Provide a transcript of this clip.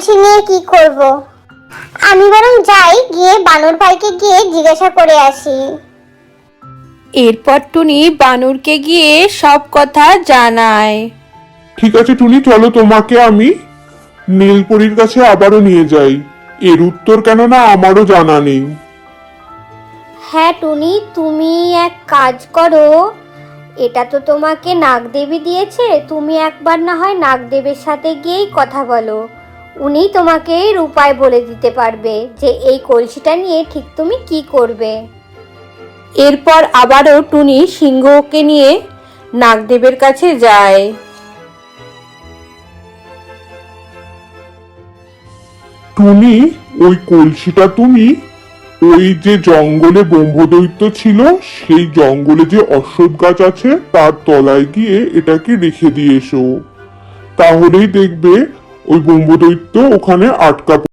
কলসি নিয়ে কি করব? আমি বরং যাই, গিয়ে বানর ভাইকে গিয়ে জিজ্ঞাসা করে আসি। এরপর টুনি বানরকে গিয়ে সব কথা জানায়। ঠিক আছে টুনি, চলো তোমাকে আমি নীলপরীর কাছে আবারও নিয়ে যাই। এর উত্তর কেননা আমারও জানা নেই। হ্যাঁ টুনি, তুমি এক কাজ করো, এটা তো তোমাকে নাগদেবী দিয়েছে, তুমি একবার না হয় নাগদেবের সাথে গিয়েই কথা বলো। উনি তোমাকে এর উপায় বলে দিতে পারবে যে এই কলসিটা নিয়ে ঠিক তুমি কি করবে। এরপর আবারও টুনি সিংহকে নিয়ে নাগদেবের কাছে যায়। টুনি, ওই কলসিটা তুমি ওই যে জঙ্গলে ব্রহ্মদৈত্য ছিল, সেই জঙ্গলে যে অশ্বত্থ গাছ আছে তার তলায় গিয়ে এটাকে রেখে দিয়ে এসো। তাহলেই দেখবে ওই ব্রহ্মদৈত্য ওখানে আটকা